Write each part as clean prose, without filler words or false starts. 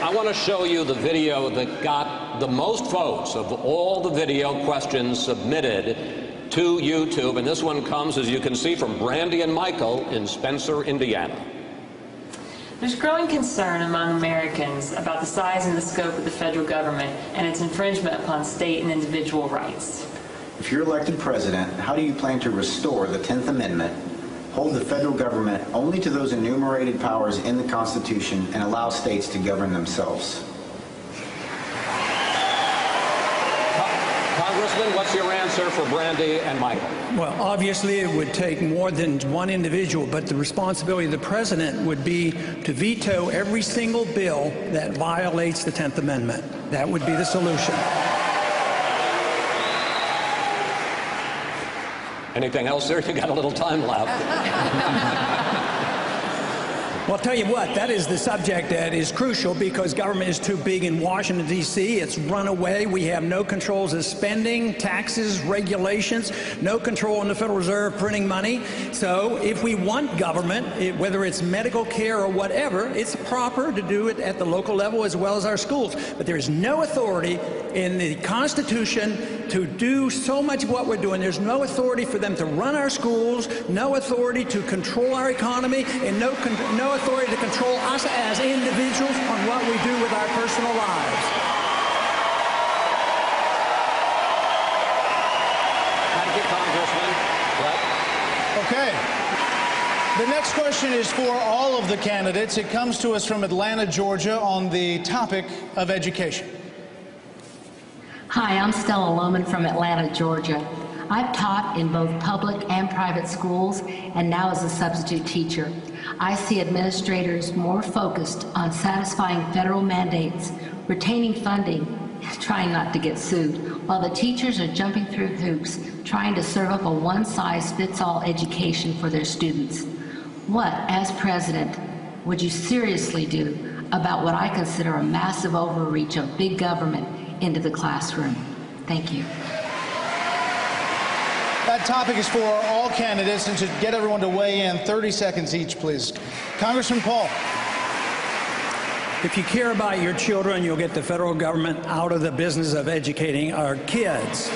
I want to show you the video that got the most votes of all the video questions submitted to YouTube. And this one comes, as you can see, from Brandy and Michael in Spencer, Indiana. There's growing concern among Americans about the size and the scope of the federal government and its infringement upon state and individual rights. If you're elected president, how do you plan to restore the 10th Amendment, hold the federal government only to those enumerated powers in the Constitution, and allow states to govern themselves? Congressman, what's your answer for Brandy and Michael? Well, obviously it would take more than one individual, but the responsibility of the president would be to veto every single bill that violates the 10th Amendment. That would be the solution. Anything else, sir? You got a little time left. Well, I'll tell you what, that is the subject that is crucial because government is too big in Washington, D.C. It's run away. We have no controls of spending, taxes, regulations, no control in the Federal Reserve printing money. So if we want government, whether it's medical care or whatever, it's proper to do it at the local level as well as our schools. But there is no authority in the Constitution to do so much of what we're doing. There's no authority for them to run our schools, no authority to control our economy, and no authority to control us as individuals on what we do with our personal lives. Thank you, Congressman. Okay. The next question is for all of the candidates. It comes to us from Atlanta, Georgia, on the topic of education. Hi, I'm Stella Lohman from Atlanta, Georgia. I've taught in both public and private schools and now as a substitute teacher. I see administrators more focused on satisfying federal mandates, retaining funding, and trying not to get sued, while the teachers are jumping through hoops, trying to serve up a one-size-fits-all education for their students. What, as president, would you seriously do about what I consider a massive overreach of big government into the classroom? Thank you. That topic is for all candidates, and to get everyone to weigh in, 30 seconds each, please. Congressman Paul. If you care about your children, you'll get the federal government out of the business of educating our kids.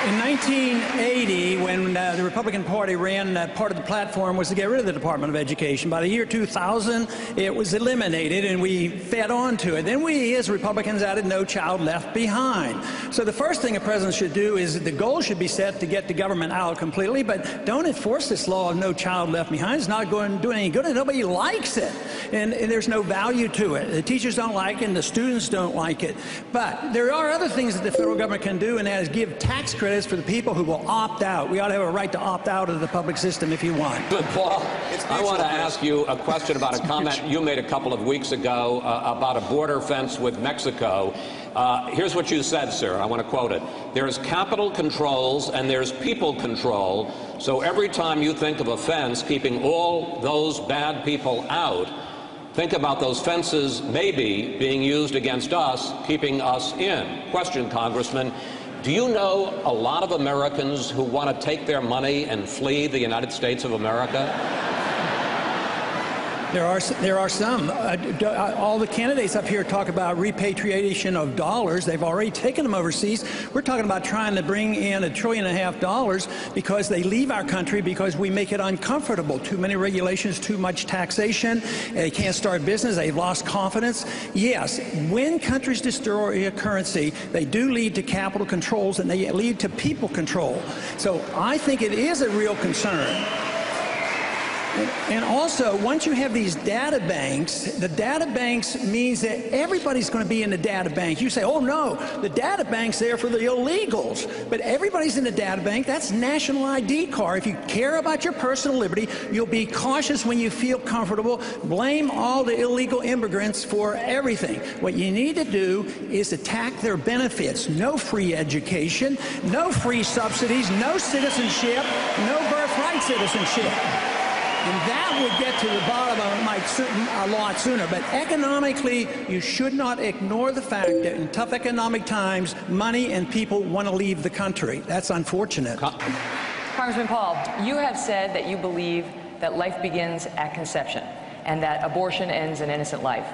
In 1980, when the Republican Party ran, part of the platform was to get rid of the Department of Education. By the year 2000, it was eliminated, and we fed on to it. Then we, as Republicans, added No Child Left Behind. So the first thing a president should do is the goal should be set to get the government out completely, but don't enforce this law of No Child Left Behind. It's not going to do any good, and nobody likes it. And there's no value to it. The teachers don't like it, and the students don't like it. But there are other things that the federal government can do, and that is give tax credits for the people who will opt out. We ought to have a right to opt out of the public system if you want. Good, Paul. I want to ask you a question about a comment you made a couple of weeks ago about a border fence with Mexico. Here's what you said, sir. I want to quote it. There's capital controls and there's people control. So every time you think of a fence keeping all those bad people out, think about those fences maybe being used against us, keeping us in. Question, Congressman. Do you know a lot of Americans who want to take their money and flee the United States of America? There are some. All the candidates up here talk about repatriation of dollars. They've already taken them overseas. We're talking about trying to bring in $1.5 trillion because they leave our country because we make it uncomfortable. Too many regulations, too much taxation. They can't start business. They've lost confidence. Yes, when countries destroy a currency, they do lead to capital controls and they lead to people control. So I think it is a real concern. And also, once you have these data banks, the data banks means that everybody's going to be in the data bank. You say, oh no, the data bank's there for the illegals. But everybody's in the data bank. That's national ID card. If you care about your personal liberty, you'll be cautious when you feel comfortable. Blame all the illegal immigrants for everything. What you need to do is attack their benefits. No free education, no free subsidies, no citizenship, no birthright citizenship. And that would get to the bottom of it a lot sooner. But economically, you should not ignore the fact that in tough economic times, money and people want to leave the country. That's unfortunate. Congressman Paul, you have said that you believe that life begins at conception. and that abortion ends an innocent life.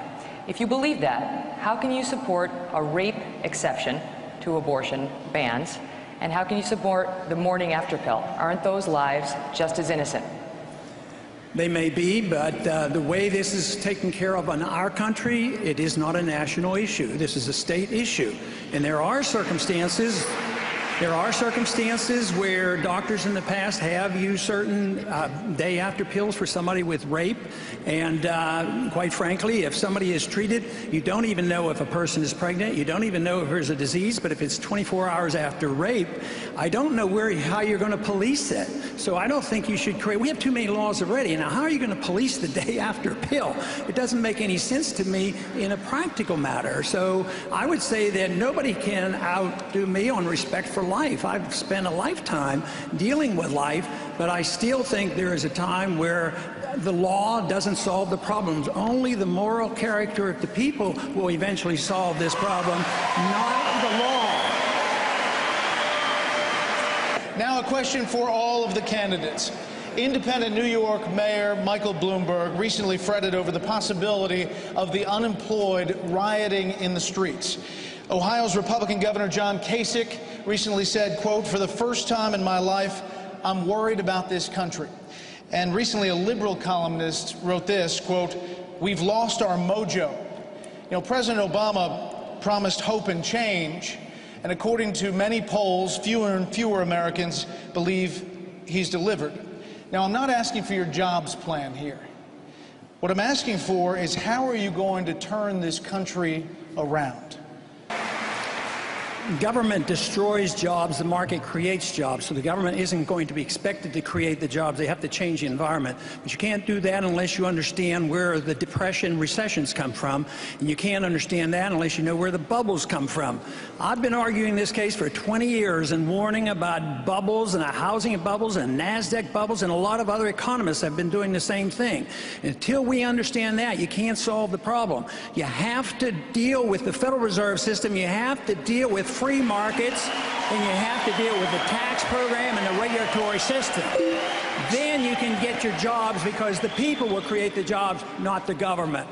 If you believe that, how can you support a rape exception to abortion bans? And how can you support the morning after pill? Aren't those lives just as innocent? They may be, but the way this is taken care of in our country, it is not a national issue. This is a state issue. And there are circumstances where doctors in the past have used certain day after pills for somebody with rape. And quite frankly, if somebody is treated, you don't even know if a person is pregnant. You don't even know if there's a disease. But if it's 24 hours after rape, I don't know how you're going to police it. So I don't think you should create. We have too many laws already. Now, how are you going to police the day after pill? It doesn't make any sense to me in a practical matter. So I would say that nobody can outdo me on respect for life. I've spent a lifetime dealing with life, but I still think there is a time where the law doesn't solve the problems. Only the moral character of the people will eventually solve this problem, not the law. Now a question for all of the candidates. Independent New York Mayor Michael Bloomberg recently fretted over the possibility of the unemployed rioting in the streets. Ohio's Republican Governor John Kasich recently said, quote, "For the first time in my life, I'm worried about this country." And recently a liberal columnist wrote this, quote, "We've lost our mojo." You know, President Obama promised hope and change, and according to many polls, fewer and fewer Americans believe he's delivered. Now, I'm not asking for your jobs plan here. What I'm asking for is, how are you going to turn this country around? Government destroys jobs, the market creates jobs. So the government isn't going to be expected to create the jobs. They have to change the environment. But you can't do that unless you understand where the depression, recessions come from. And you can't understand that unless you know where the bubbles come from. I've been arguing this case for 20 years and warning about bubbles and housing bubbles and NASDAQ bubbles, and a lot of other economists have been doing the same thing. Until we understand that, you can't solve the problem. You have to deal with the Federal Reserve System. You have to deal with free markets, and you have to deal with the tax program and the regulatory system. Then you can get your jobs, because the people will create the jobs, not the government.